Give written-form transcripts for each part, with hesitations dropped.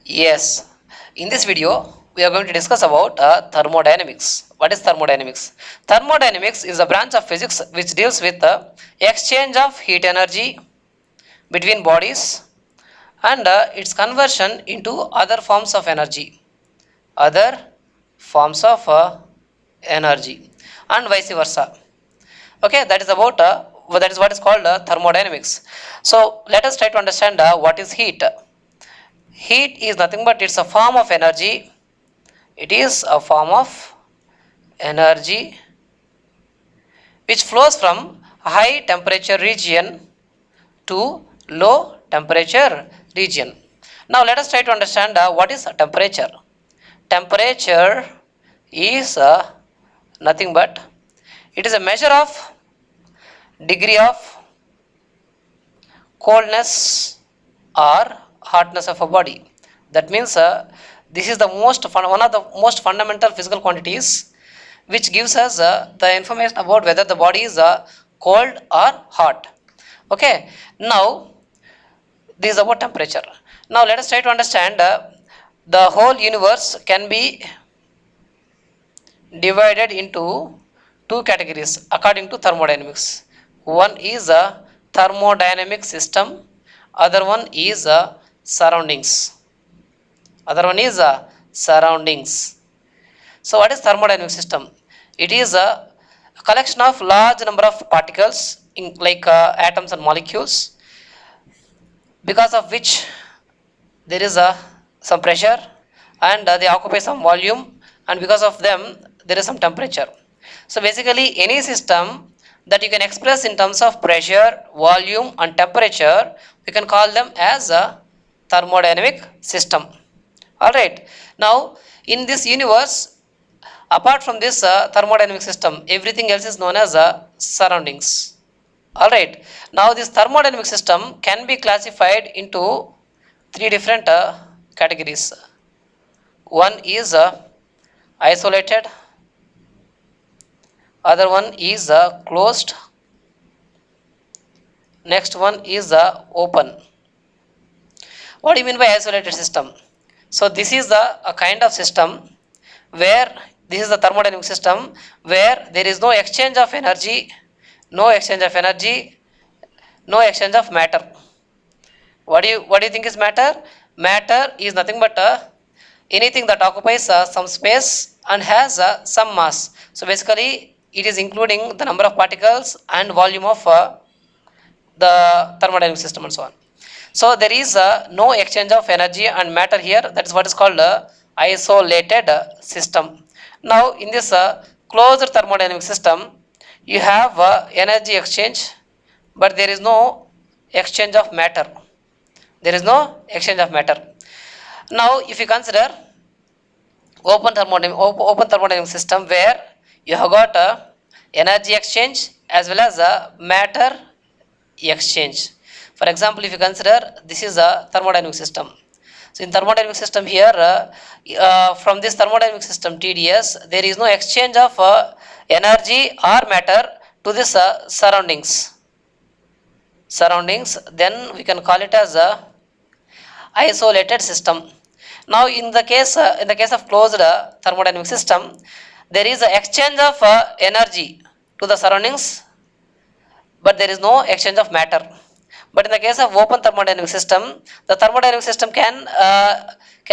Yes, in this video we are going to discuss about thermodynamics. What is thermodynamics? Thermodynamics is a branch of physics which deals with the exchange of heat energy between bodies and its conversion into other forms of energy, other forms of energy, and vice versa. Okay, that is about that is what is called thermodynamics. So let us try to understand what is heat. Heat is nothing but it's a form of energy. It is a form of energy which flows from high temperature region to low temperature region. Now let us try to understand what is temperature. Temperature is nothing but it is a measure of degree of coldness or hotness of a body. That means this is the one of the most fundamental physical quantities which gives us the information about whether the body is cold or hot. Okay, now this is about temperature. Now let us try to understand the whole universe can be divided into two categories according to thermodynamics. One is a thermodynamic system, other one is a surroundings. Other one is a surroundings. So what is thermodynamic system? It is a collection of large number of particles in like atoms and molecules, because of which there is some pressure and they occupy some volume, and because of them there is some temperature. So basically any system that you can express in terms of pressure, volume and temperature, we can call them as a thermodynamic system. Alright, now in this universe, apart from this thermodynamic system, everything else is known as surroundings. Alright, now this thermodynamic system can be classified into three different categories. One is isolated, other one is closed, next one is open. What do you mean by isolated system? So this is a kind of system where this is the thermodynamic system where there is no exchange of energy, no exchange of energy, no exchange of matter. What do you think is matter? Matter is nothing but anything that occupies some space and has some mass. So basically, it is including the number of particles and volume of the thermodynamic system and so on. So there is no exchange of energy and matter here. That is what is called isolated system. Now in this closed thermodynamic system, you have energy exchange, but there is no exchange of matter. There is no exchange of matter. Now if you consider open thermodynamic system where you have got energy exchange as well as matter exchange. For example, if you consider this is a thermodynamic system. So in thermodynamic system here, from this thermodynamic system TDS, there is no exchange of energy or matter to this surroundings. Then we can call it as a isolated system. Now in the case of closed thermodynamic system, there is an exchange of energy to the surroundings, but there is no exchange of matter. But in the case of open thermodynamic system, the thermodynamic system can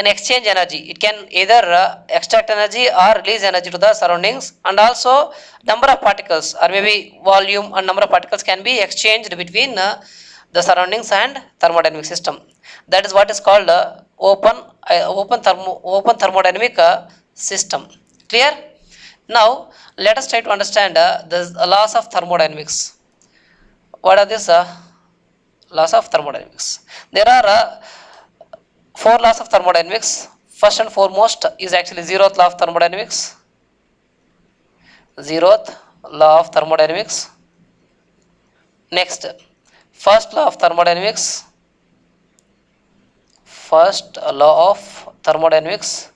exchange energy. It can either extract energy or release energy to the surroundings, and also number of particles or maybe volume and number of particles can be exchanged between the surroundings and thermodynamic system. That is what is called open thermodynamic system. Clear? Now let us try to understand the laws of thermodynamics. What are these laws of thermodynamics? There are four laws of thermodynamics. First and foremost is actually zeroth law of thermodynamics. Zeroth law of thermodynamics. Next, first law of thermodynamics. First law of thermodynamics.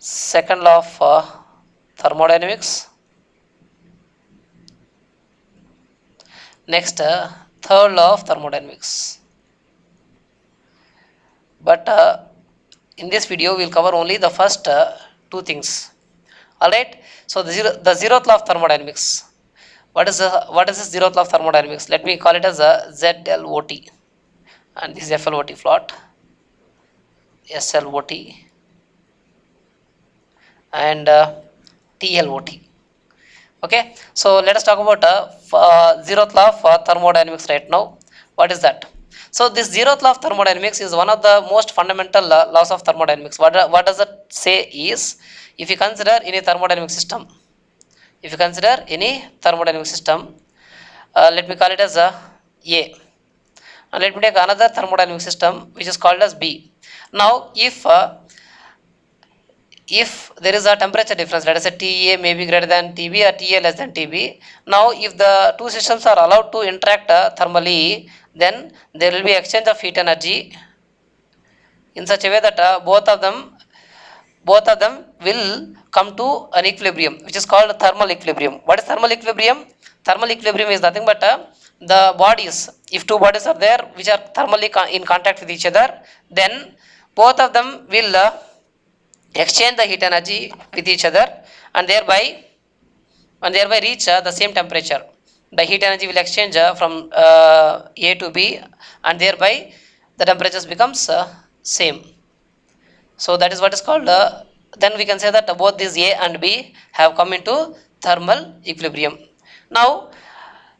Second law of thermodynamics. Next, third law of thermodynamics. But in this video we will cover only the first two things. Alright, so the zeroth law of thermodynamics. What is this zeroth law of thermodynamics? Let me call it as a ZLOT, and this is FLOT plot, SLOT, and TLOT. Okay, so let us talk about zeroth law of thermodynamics right now. What is that? So this zeroth law of thermodynamics is one of the most fundamental laws of thermodynamics. What does it say is, if you consider any thermodynamic system, let me call it as a A, and let me take another thermodynamic system which is called as B. Now if there is a temperature difference, let us say TA may be greater than TB or TA less than TB. Now if the two systems are allowed to interact thermally, then there will be exchange of heat energy in such a way that both of them will come to an equilibrium, which is called thermal equilibrium. What is thermal equilibrium? Thermal equilibrium is nothing but the bodies, if two bodies are there which are thermally in contact with each other, then both of them will exchange the heat energy with each other, and thereby reach the same temperature. The heat energy will exchange from A to B, and thereby the temperatures becomes same. So that is what is called, then we can say that both these A and B have come into thermal equilibrium. Now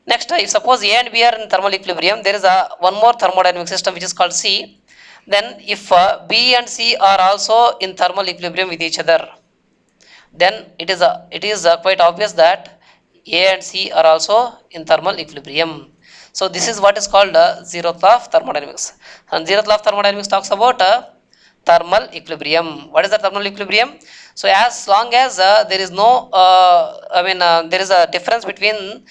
next, if suppose A and B are in thermal equilibrium, there is one more thermodynamic system which is called C. Then if B and C are also in thermal equilibrium with each other, then it is quite obvious that A and C are also in thermal equilibrium. So this is what is called zeroth law of thermodynamics. And zeroth law of thermodynamics talks about thermal equilibrium. What is the thermal equilibrium? So as long as there is no, there is a difference between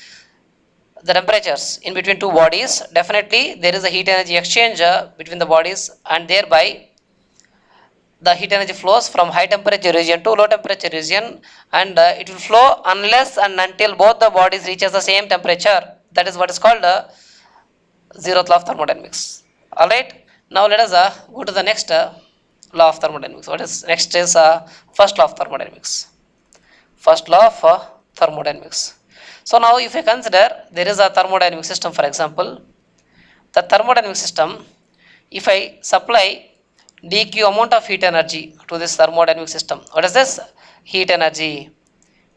the temperatures in between two bodies, definitely there is a heat energy exchange between the bodies, and thereby the heat energy flows from high temperature region to low temperature region, and it will flow unless and until both the bodies reaches the same temperature. That is what is called zeroth law of thermodynamics. Alright, now let us go to the next law of thermodynamics. What is next is first law of thermodynamics. First law of thermodynamics. So now if I consider there is a thermodynamic system, for example, the thermodynamic system, if I supply dq amount of heat energy to this thermodynamic system, what is this? Heat energy.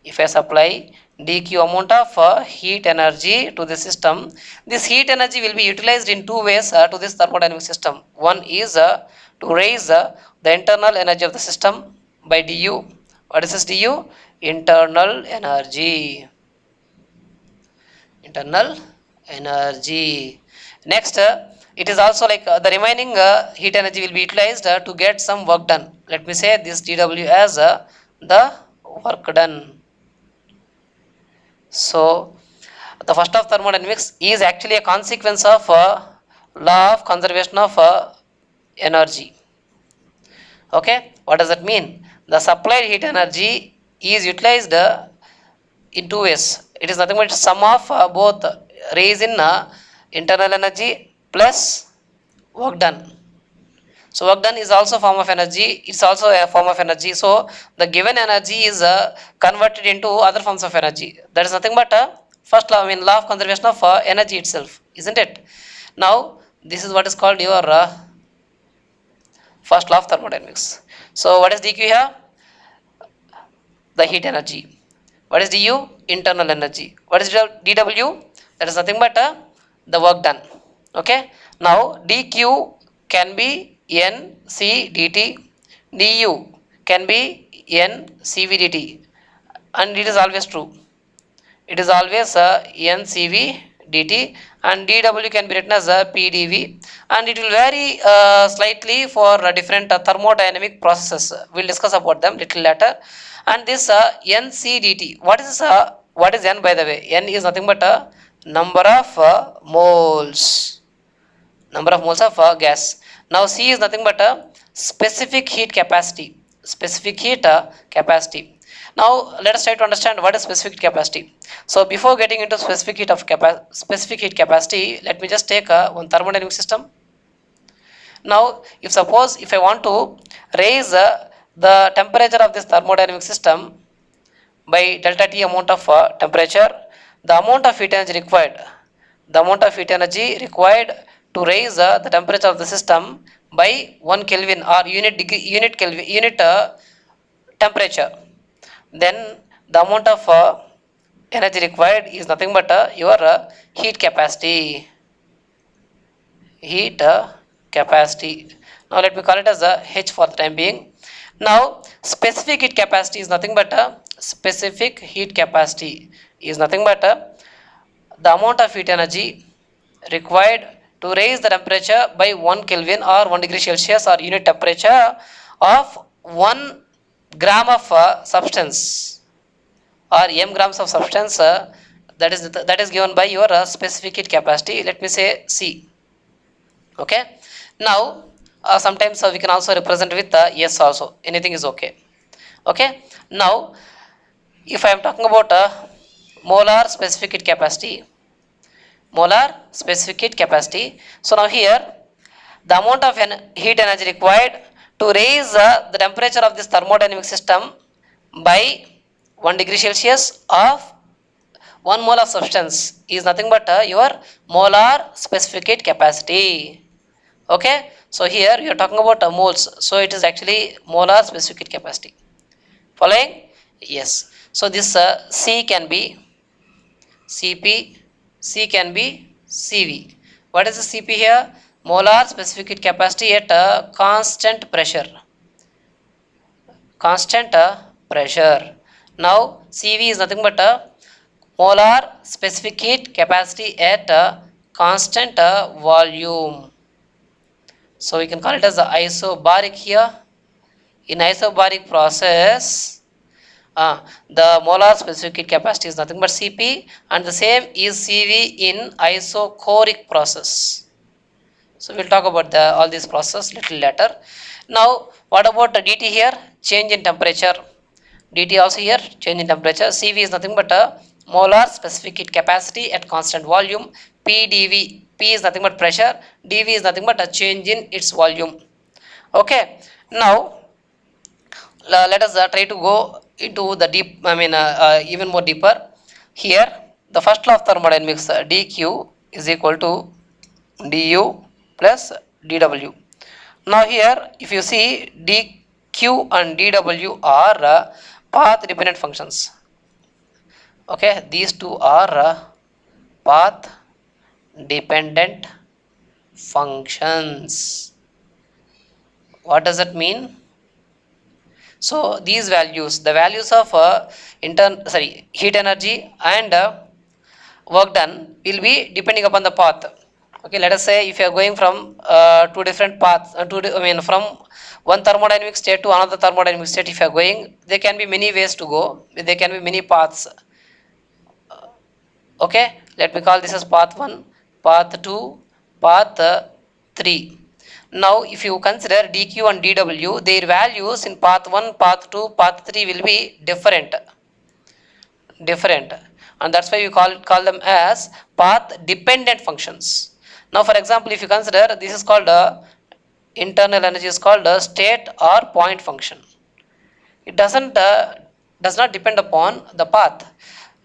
If I supply dq amount of heat energy to the system, this heat energy will be utilized in two ways to this thermodynamic system. One is to raise the internal energy of the system by du. What is this du? Internal energy. Next, it is also like the remaining heat energy will be utilized to get some work done. Let me say this dW as the work done. So the first of thermodynamics is actually a consequence of law of conservation of energy. Okay, what does that mean? The supplied heat energy is utilized in two ways. It is nothing but sum of both raise in internal energy plus work done. So work done is also a form of energy. It's also a form of energy. So the given energy is converted into other forms of energy. That is nothing but first law, law of conservation of energy itself, isn't it? Now this is what is called your first law of thermodynamics. So what is dq here? The heat energy. What is du? Internal energy. What is dw? That is nothing but the work done. Okay. Now dq can be n c dt, du can be n cv dt, and it is always true. It is always n cv dt, and dw can be written as pdv, and it will vary slightly for different thermodynamic processes. We'll discuss about them little later. And this NCDT, what is this, what is N, by the way? N is nothing but a number of moles of gas. Now C is nothing but a specific heat capacity. Now let us try to understand what is specific heat capacity. So before getting into specific heat capacity, let me just take one thermodynamic system. Now, if suppose if I want to raise the temperature of this thermodynamic system by delta T amount of temperature, the amount of heat energy required, to raise the temperature of the system by 1 Kelvin or unit temperature, then the amount of energy required is nothing but your heat capacity. Heat capacity. Now let me call it as a H for the time being. Now specific heat capacity is nothing but the amount of heat energy required to raise the temperature by 1 Kelvin or 1 degree Celsius or unit temperature of 1 gram of substance or m grams of substance, that is given by your specific heat capacity. Let me say C. Okay. Now sometimes we can also represent with S also. Anything is okay. Okay. Now if I am talking about molar specific heat capacity, so now here the amount of heat energy required to raise the temperature of this thermodynamic system by 1 degree Celsius of 1 mole of substance is nothing but your molar specific heat capacity. Okay, so here you are talking about moles, so it is actually molar specific heat capacity. Following? Yes. So this C can be Cp, C can be Cv. What is the Cp here? Molar specific heat capacity at constant pressure. Now Cv is nothing but molar specific heat capacity at constant volume. So we can call it as the isobaric here. In isobaric process, the molar specific heat capacity is nothing but Cp, and the same is Cv in isochoric process. So we'll talk about all these processes little later. Now what about the dT here? Change in temperature. dT also here change in temperature. Cv is nothing but a molar specific heat capacity at constant volume. PdV, P is nothing but pressure, dV is nothing but a change in its volume. Okay. Now let us try to go into the deep, even more deeper. Here the first law of thermodynamics, dq is equal to du plus dw. Now here if you see dq and dw are path dependent functions. Okay, these two are path dependent functions. What does that mean? So these values, the values of heat energy and work done will be depending upon the path. Okay, let us say if you are going from two different paths, from one thermodynamic state to another thermodynamic state, if you are going, there can be many ways to go, there can be many paths. Okay, let me call this as path 1, path 2, path 3. Now if you consider dq and dw, their values in path 1, path 2, path 3 will be different, and that's why we call them as path dependent functions. Now for example, if you consider, this is called internal energy is called state or point function. It does not depend upon the path.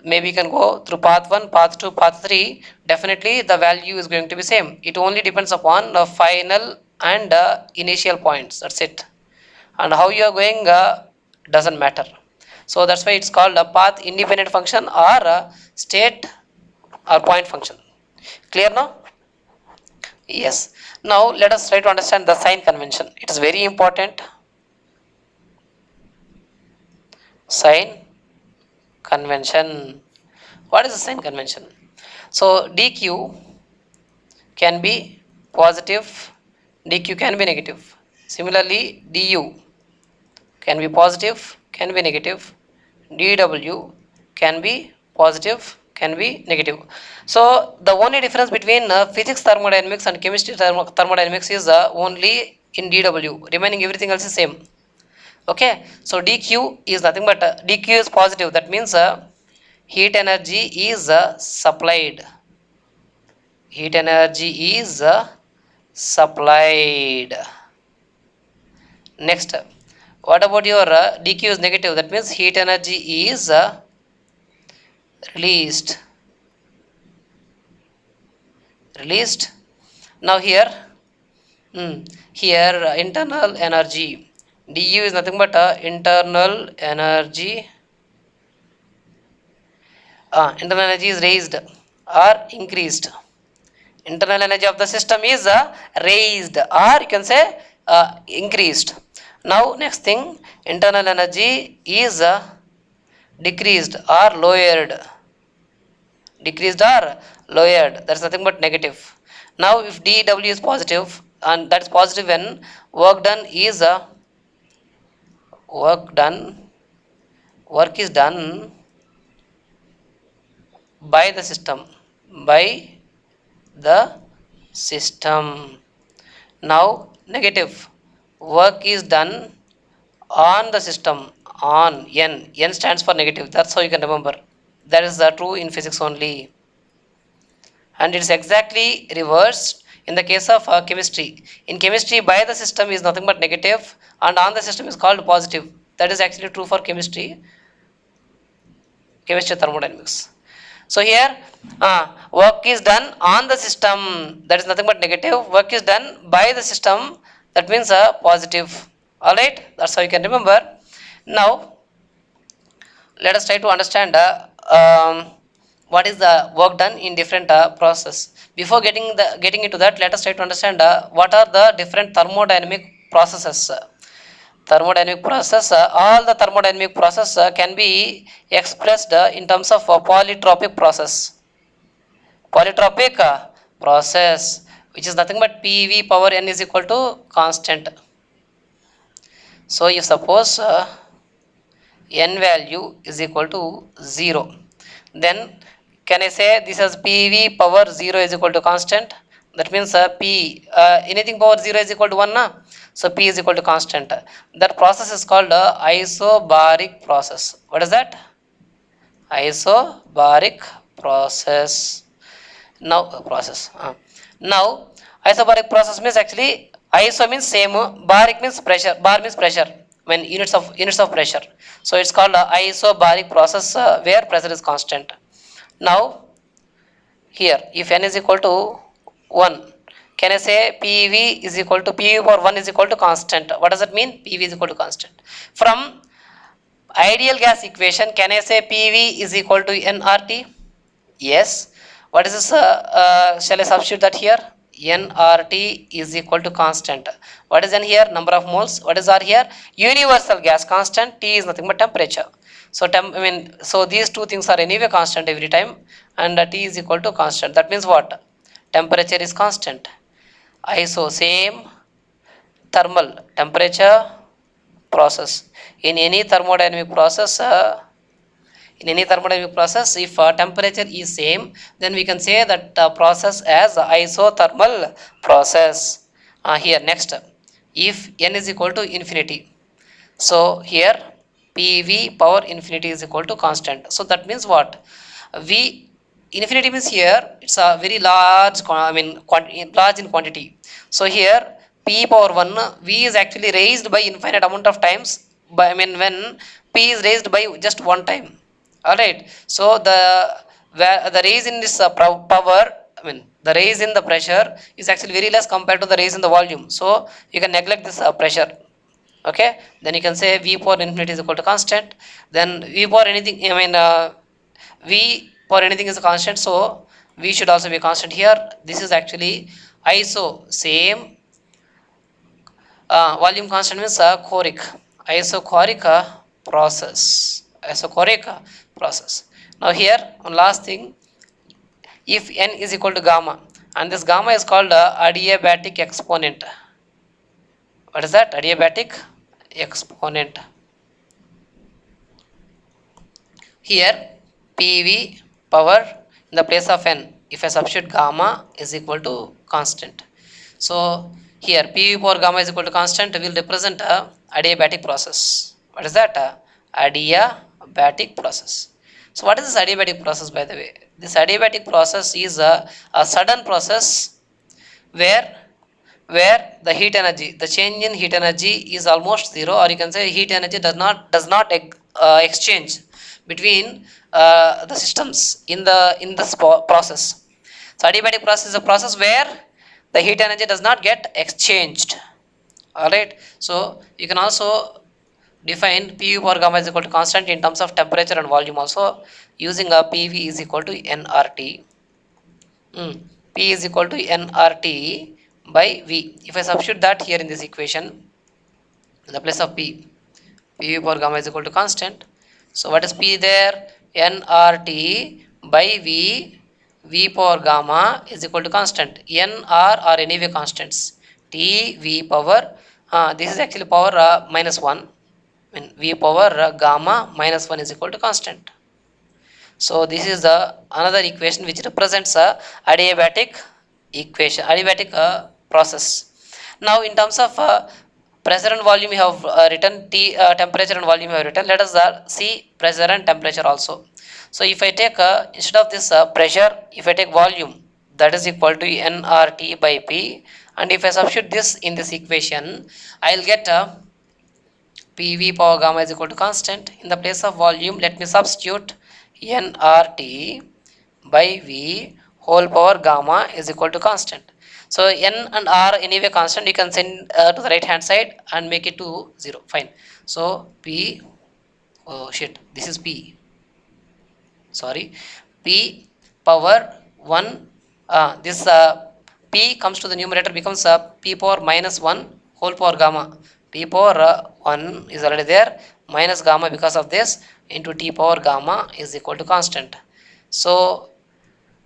Maybe you can go through path 1, path 2, path 3, definitely the value is going to be same. It only depends upon the final and initial points, that's it. And how you are going doesn't matter. So that's why it's called a path independent function or state or point function. Clear now? Yes. Now let us try to understand the sign convention. It is very important. Sign convention. What is the sign convention? So dq can be positive, dq can be negative. Similarly du can be positive, can be negative, dw can be positive, can be negative. So the only difference between physics thermodynamics and chemistry thermodynamics is only in dw, remaining everything else is same. Okay, so dq is nothing but dq is positive, that means heat energy is supplied. Heat energy is supplied. Next, what about your dq is negative? That means heat energy is released. Now here, here internal energy, du is nothing but internal energy. Internal energy is raised or increased. Internal energy of the system is raised, or you can say increased. Now next thing, internal energy is decreased or lowered. That's nothing but negative. Now if dw is positive, and that's positive when work done is work is done by the system, by the system. Now negative, work is done on the system, on n stands for negative. That's how you can remember. That is true in physics only, and it's exactly reversed in the case of chemistry. In chemistry, by the system is nothing but negative, and on the system is called positive. That is actually true for chemistry thermodynamics. So here, work is done on the system. That is nothing but negative. Work is done by the system. That means positive. All right. That's how you can remember. Now, let us try to understand what is the work done in different process. Before getting into that, let us try to understand what are the different thermodynamic processes. Thermodynamic process, all the thermodynamic process can be expressed in terms of polytropic process. Polytropic process, which is nothing but PV power n is equal to constant. So if suppose n value is equal to 0, then can I say this as PV power 0 is equal to constant? That means anything power 0 is equal to 1 na? So P is equal to constant. That process is called isobaric process. What is that? Isobaric process. Now isobaric process means actually iso means same, baric means pressure, bar means pressure, when units of pressure. So it's called isobaric process where pressure is constant. Now here, if n is equal to 1, can I say PV is equal to PV for 1 is equal to constant? What does it mean? PV is equal to constant. From ideal gas equation, can I say PV is equal to nRT? Yes. What is this? Shall I substitute that here? nRT is equal to constant. What is n here? Number of moles. What is R here? Universal gas constant. T is nothing but temperature. So so these two things are anyway constant every time, and T is equal to constant. That means what? Temperature is constant. Iso same, thermal temperature process. In any thermodynamic process, if temperature is same, then we can say that process as isothermal process. Here next, if n is equal to infinity, so here PV power infinity is equal to constant. So that means what? V infinity means here it's a very large, large in quantity. So here P power 1, V is actually raised by infinite amount of times, by when P is raised by just one time. All right. So the raise in this power, the raise in the pressure is actually very less compared to the raise in the volume. So you can neglect this pressure. Okay, then you can say V power infinity is equal to constant. Then V power anything, V power anything is a constant, so V should also be constant here. This is actually iso same, volume constant means choric, isochoric process. Now here one last thing, if n is equal to gamma, and this gamma is called adiabatic exponent. What is that? Adiabatic exponent. Here PV power in the place of n, if I substitute gamma is equal to constant. So here PV power gamma is equal to constant will represent a adiabatic process. What is that? Adiabatic process. So what is this adiabatic process, by the way? This adiabatic process is a sudden process where where the heat energy, the change in heat energy is almost zero, or you can say heat energy does not exchange between the systems in the process. So adiabatic process is a process where the heat energy does not get exchanged. Alright, so you can also define PV power gamma is equal to constant in terms of temperature and volume also, using a PV is equal to nRT. P is equal to nRT by V. If I substitute that here in this equation, in the place of P, PV power gamma is equal to constant. So what is P there? nRT by V. V power gamma is equal to constant. N, R are anyway constants. T, V power, this is actually power minus 1. When V power gamma minus 1 is equal to constant. So this is the another equation which represents a adiabatic equation, adiabatic process. Now in terms of pressure and volume you have written, temperature and volume you have written. Let us see pressure and temperature also. So if I take instead of this pressure, if I take volume, that is equal to nRT by P, and if I substitute this in this equation, I will get PV power gamma is equal to constant. In the place of volume, let me substitute nRT by V whole power gamma is equal to constant. So N and R anyway constant, you can send to the right hand side and make it to 0. Fine. So P, oh shit, this is P. Sorry, P power 1, this P comes to the numerator, becomes P power minus 1 whole power gamma. P power 1 is already there, minus gamma because of this, into T power gamma is equal to constant. So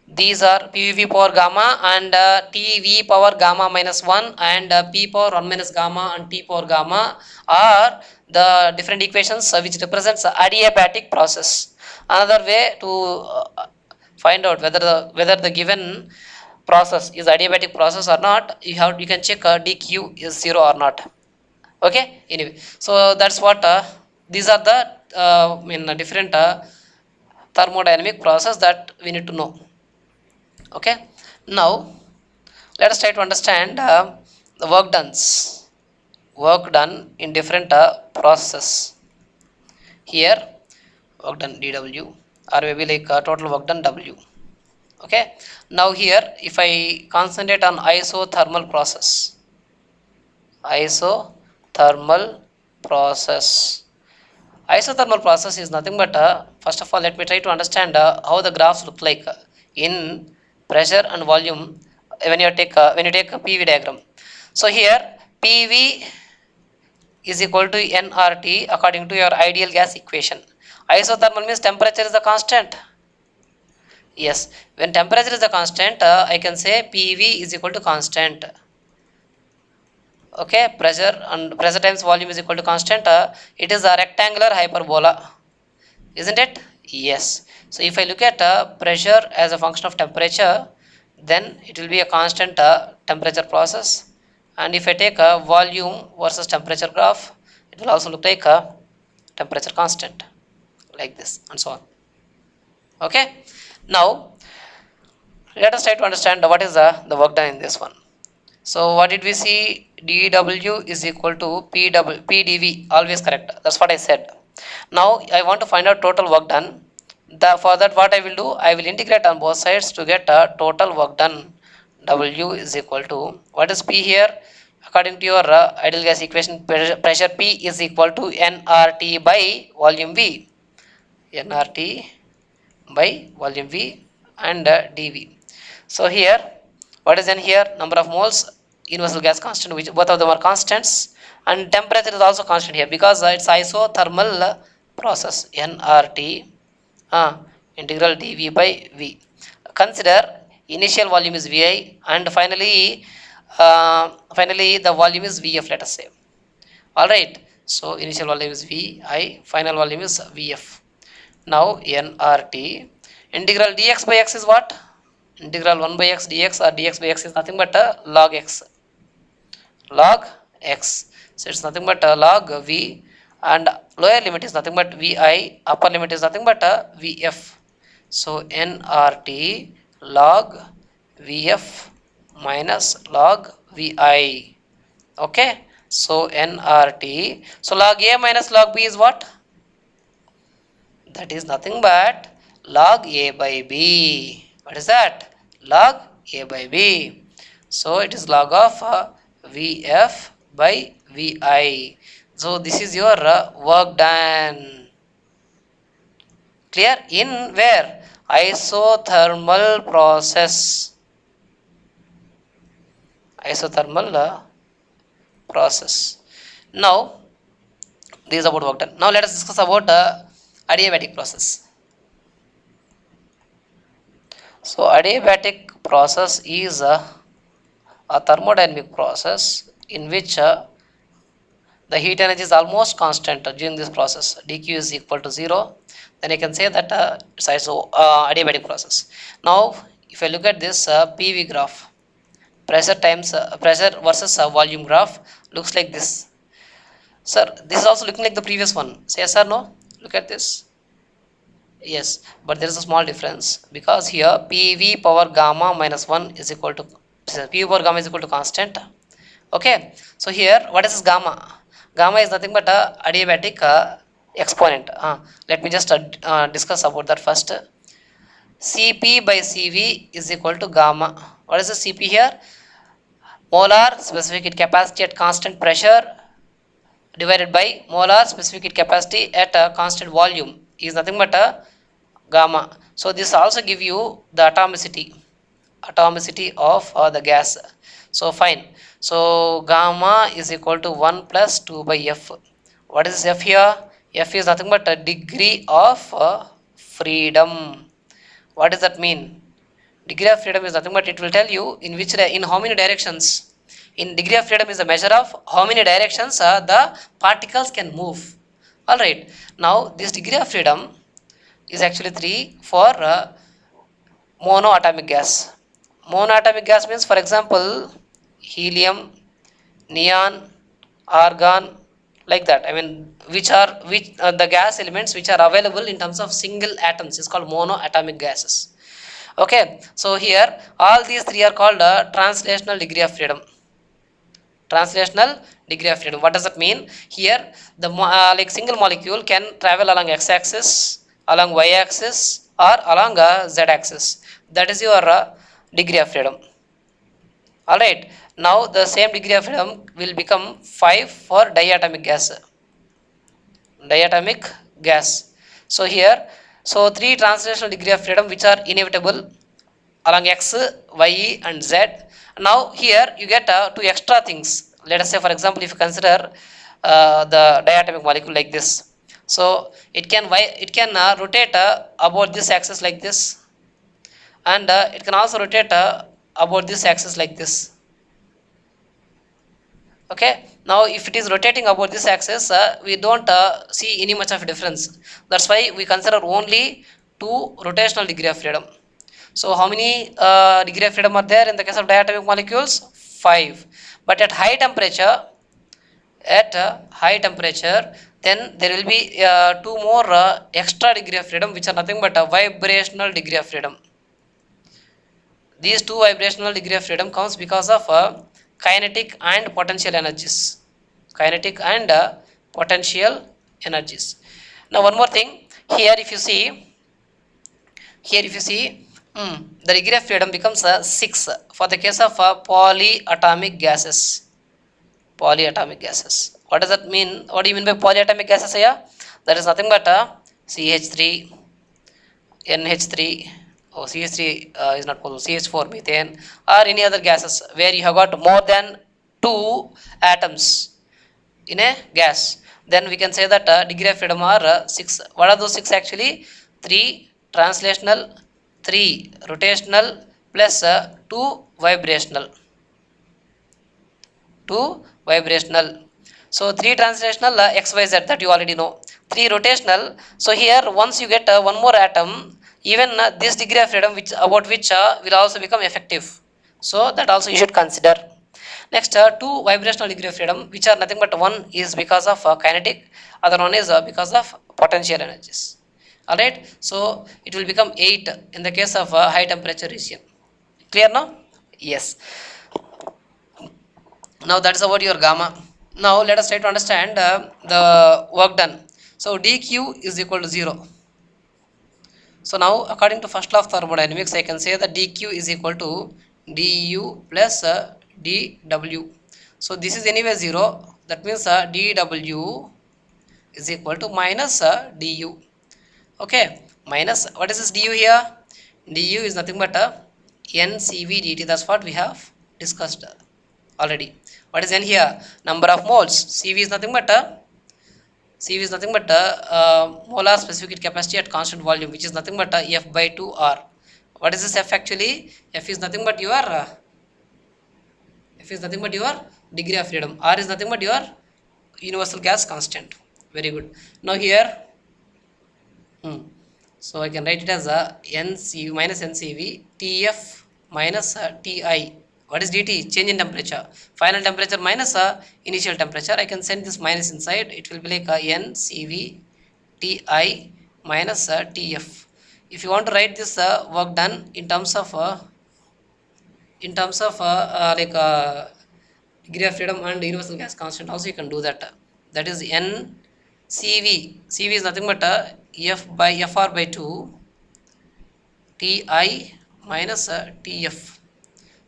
these are PV power gamma and TV power gamma minus 1 and P power 1 minus gamma and T power gamma are the different equations which represents adiabatic process. Another way to find out whether the given process is adiabatic process or not, you can check dq is 0 or not. Okay, anyway, so that's what these are the different thermodynamic process that we need to know. Okay, now let us try to understand the work done in different processes. Here work done dw, or maybe like total work done w. Okay, now here if I concentrate on isothermal process. Isothermal process is nothing but first of all let me try to understand how the graphs look like in pressure and volume when you take a PV diagram. So here PV is equal to nRT according to your ideal gas equation. Isothermal means temperature is the constant. Yes, when temperature is the constant, I can say PV is equal to constant. Okay, pressure times volume is equal to constant. It is a rectangular hyperbola, isn't it? Yes. So if I look at pressure as a function of temperature, then it will be a constant temperature process. And if I take a volume versus temperature graph, it will also look like a temperature constant, like this and so on. Okay, now let us try to understand what is the work done in this one. So what did we see? dW is equal to PdV, always correct. That's what I said. Now I want to find out total work done. For that what I will do, I will integrate on both sides to get total work done. W is equal to, what is P here? According to your ideal gas equation, pressure P is equal to nRT by volume V. nRT by volume V and dV. So here, what is in here? Number of moles, universal gas constant, which both of them are constants, and temperature is also constant here because it's isothermal process. nRT integral dV by V. Consider initial volume is Vi and finally the volume is Vf, let us say. Alright, so initial volume is Vi, final volume is Vf. Now nRT integral dx by x is what? Integral 1 by x dx or dx by x is nothing but log x. Log x. So it's nothing but log v, and lower limit is nothing but Vi, upper limit is nothing but Vf. So nRT log Vf minus log Vi. Okay, so nRT. So log A minus log B is what? That is nothing but log A by B. What is that? Log A by B. So it is log of Vf by Vi. So this is your work done. Clear? In where? Isothermal process. Isothermal process. Now, this is about work done. Now let us discuss about adiabatic process. So adiabatic process is a thermodynamic process in which the heat energy is almost constant during this process. dq is equal to 0. Then I can say that it's adiabatic process. Now if I look at this PV graph, pressure times pressure versus volume graph looks like this. Sir, this is also looking like the previous one. Say yes or no? Look at this. Yes, but there is a small difference because here PV power gamma minus 1 is equal to PV power gamma is equal to constant. Okay, so here what is this gamma? Gamma is nothing but a adiabatic exponent. Let me just discuss about that first. Cp by Cv is equal to gamma. What is the Cp here? Molar specific heat capacity at constant pressure divided by molar specific heat capacity at a constant volume is nothing but a gamma. So this also give you the atomicity of the gas. So fine. So gamma is equal to 1 plus 2 by F. What is F here? F is nothing but a degree of freedom. What does that mean? Degree of freedom is nothing but it will tell you in how many directions. In degree of freedom is a measure of how many directions the particles can move. Alright. Now this degree of freedom is actually 3 for monoatomic gas. Monoatomic gas means, for example, helium, neon, argon, like that. I mean, which the gas elements which are available in terms of single atoms is called monoatomic gases. Okay, so here all these three are called translational degree of freedom. Translational degree of freedom. What does that mean? Here, the like single molecule can travel along x-axis, along y-axis, or along z-axis. That is your degree of freedom. Alright, now the same degree of freedom will become 5 for diatomic gas. Diatomic gas. So here, so 3 translational degree of freedom which are inevitable along x, y, and z. Now here you get 2 extra things. Let us say, for example, if you consider the diatomic molecule like this. So it can rotate about this axis like this, and it can also rotate about this axis like this. Okay, now if it is rotating about this axis, we don't see any much of a difference. That's why we consider only 2 rotational degree of freedom. So how many degree of freedom are there in the case of diatomic molecules? 5. But at high temperature, then there will be 2 more extra degree of freedom, which are nothing but a vibrational degree of freedom. These 2 vibrational degree of freedom comes because of kinetic and potential energies. Kinetic and potential energies. Now one more thing, here if you see, the degree of freedom becomes 6 for the case of polyatomic gases. Polyatomic gases. What does that mean? What do you mean by polyatomic gases here? That is nothing but CH3, NH3, CH3 is not possible, CH4, methane, or any other gases where you have got more than 2 atoms in a gas. Then we can say that degree of freedom are 6. What are those 6 actually? 3 translational, 3 rotational, plus 2 vibrational. 2 vibrational. So 3 translational XYZ, that you already know. 3 rotational. So here once you get one more atom, even this degree of freedom which will also become effective. So that also you should consider. Next 2 vibrational degree of freedom, which are nothing but one is because of kinetic, other one is because of potential energies. Alright, so it will become 8 in the case of high temperature region. Clear now? Yes. Now that is about your gamma. Now let us try to understand the work done. So dq is equal to 0. So now according to first law of thermodynamics, I can say that dq is equal to du plus dw. So this is anyway 0. That means dw is equal to minus du. Okay, minus what is this du here? Du is nothing but ncv dt. That's what we have discussed already. What is n here? Number of moles. Cv is nothing but Cv is nothing but molar specific heat capacity at constant volume, which is nothing but F by 2 R. What is this F actually? F is nothing but your F is nothing but your degree of freedom. R is nothing but your universal gas constant. Very good. Now here, so I can write it as a NCV minus NCV TF minus TI. What is DT? Change in temperature. Final temperature minus initial temperature. I can send this minus inside. It will be like NCV TI minus TF. If you want to write this work done in terms of like degree of freedom and universal gas constant, also you can do that. That is NCV. CV is nothing but F by FR by 2 TI minus TF.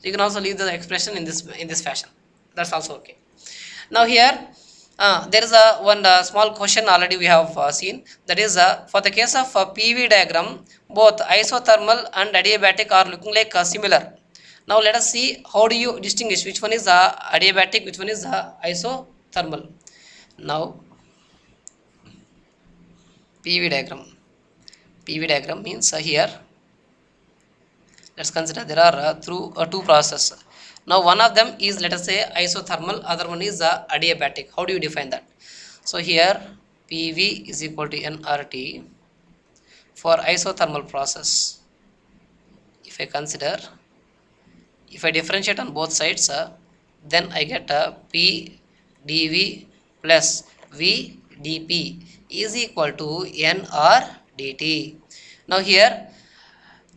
So you can also leave the expression in this fashion. That's also okay. Now here there is a one small question already we have seen. That is for the case of PV diagram, both isothermal and adiabatic are looking like similar. Now let us see how do you distinguish which one is adiabatic, which one is isothermal. Now PV diagram. PV diagram means here let's consider there are two processes. Now one of them is, let us say, isothermal, other one is adiabatic. How do you define that? So here PV is equal to nRT for isothermal process. If I consider, if I differentiate on both sides, then I get P dV plus V dP is equal to nR dt. Now here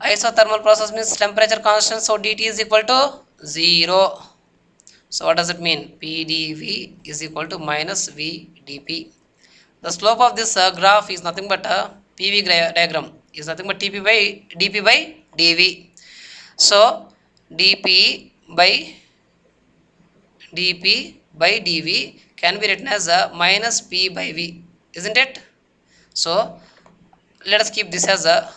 isothermal process means temperature constant, so dt is equal to 0. So what does it mean? PdV is equal to minus VdP. The slope of this graph is nothing but PV diagram is nothing but dP by dV. So dP by dV can be written as minus P by V, isn't it? So let us keep this as a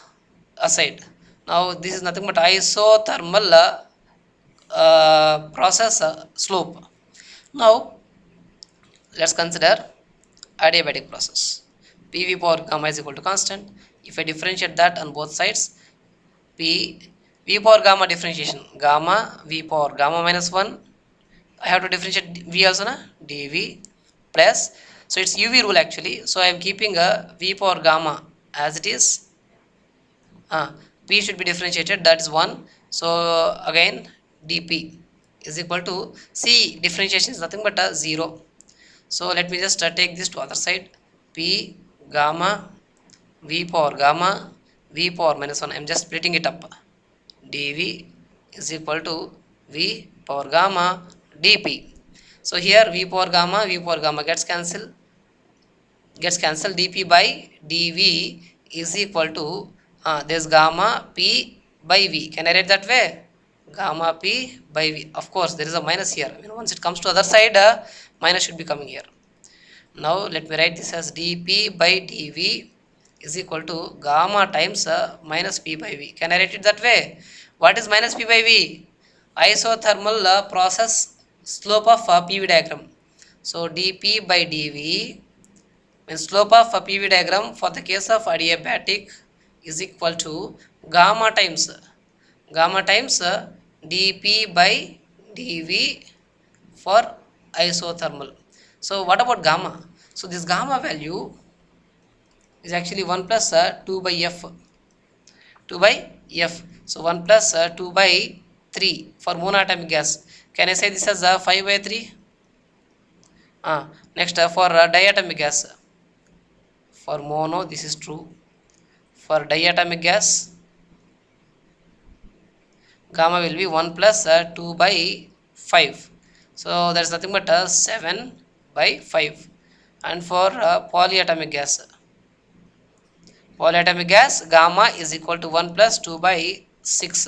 aside. Now this is nothing but isothermal process slope. Now let's consider adiabatic process. PV power gamma is equal to constant. If I differentiate that on both sides, V power gamma differentiation, gamma V power gamma minus 1, I have to differentiate V also na, dV plus, so it's UV rule actually, so I am keeping a V power gamma as it is. P should be differentiated, that is 1. So again dP is equal to, C differentiation is nothing but 0. So let me just take this to other side. P gamma V power gamma V power minus 1. I am just splitting it up. dV is equal to V power gamma dP. So here V power gamma gets cancelled. DP by dV is equal to this gamma P by V. Can I write that way? Gamma P by V. Of course there is a minus here. Once it comes to other side, minus should be coming here. Now let me write this as dP by dV is equal to gamma times minus P by V. Can I write it that way? What is minus P by V? Isothermal process slope of PV diagram. So dP by dV means slope of a PV diagram for the case of adiabatic is equal to gamma times dP by dV for isothermal. So what about gamma? So this gamma value is actually 1 plus 2 by F. 2 by F. So 1 plus 2 by 3 for monoatomic gas. Can I say this as 5 by 3? Next for diatomic gas. For mono this is true. For diatomic gas, gamma will be 1 plus 2 by 5. So that is nothing but 7 by 5. And for polyatomic gas, gamma is equal to 1 plus 2 by 6.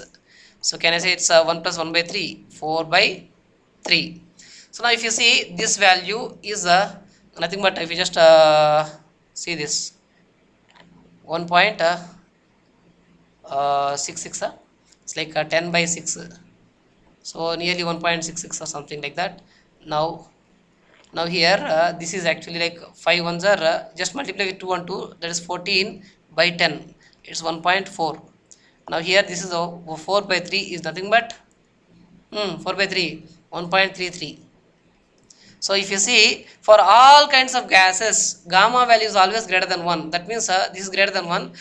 So can I say it's 1 plus 1 by 3, 4 by 3. So now if you see, this value is nothing but, if you just see this 1.66, it's like 10 by 6, so nearly 1.66 or something like that. Now here this is actually like 5 ones are just multiply with 2 and 2, that is 14 by 10, it's 1.4. Now here this is 4 by 3 is nothing but 4 by 3, 1.33. So if you see, for all kinds of gases, gamma value is always greater than 1. That means this is greater than 1.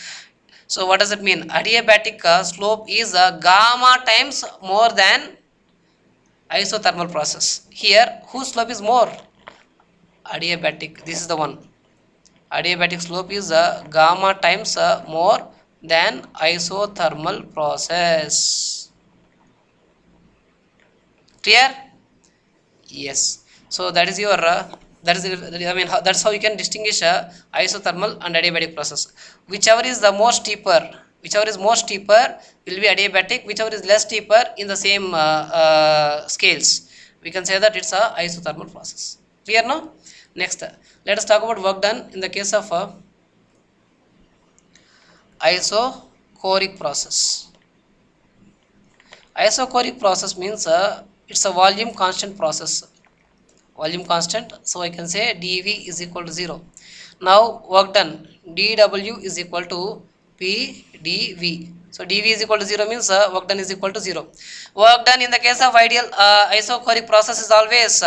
So what does it mean? Adiabatic slope is gamma times more than isothermal process. Here, whose slope is more? Adiabatic. This is the one. Adiabatic slope is gamma times more than isothermal process. Clear? Yes. So that is your that's how you can distinguish isothermal and adiabatic process. Whichever is more steeper will be adiabatic. Whichever is less steeper in the same scales, we can say that it's a isothermal process. Clear now? Next, let us talk about work done in the case of isochoric process. Isochoric process means it's a volume constant process. Volume constant, so I can say dV is equal to 0. Now work done, dW is equal to P dV. So dV is equal to 0 means work done is equal to 0. Work done in the case of ideal isochoric process is always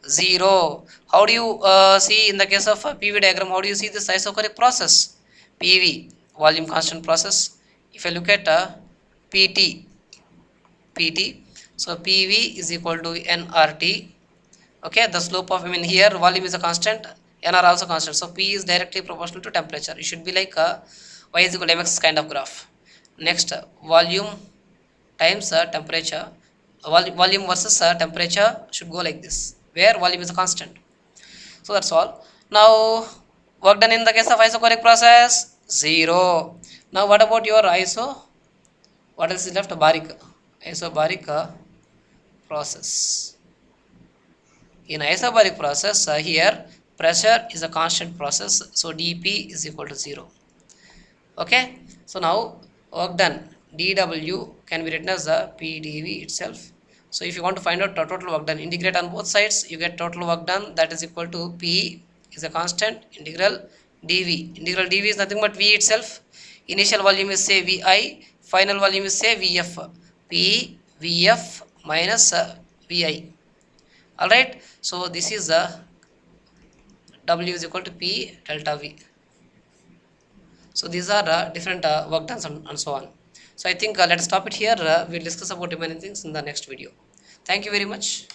0. How do you see in the case of PV diagram? How do you see this isochoric process? PV, volume constant process. If I look at PT, so PV is equal to nRT. Okay, the slope of, here volume is a constant, nr also constant, so P is directly proportional to temperature. It should be like y is equal to mx kind of graph. Next, volume times temperature, volume versus temperature should go like this, where volume is a constant. So that's all. Now work done in the case of isochoric process, 0. Now what about your what else is left? Isobaric process. In isobaric process, here pressure is a constant process, so dP is equal to 0. Okay, so now work done, dW can be written as the PdV itself. So if you want to find out total work done, integrate on both sides, you get total work done, that is equal to P is a constant, integral dV. Integral dV is nothing but V itself. Initial volume is say Vi, final volume is say Vf. P Vf minus Vi. Alright, so this is W is equal to P delta V. So these are different work done and so on. So I think let's stop it here. We'll discuss about many things in the next video. Thank you very much.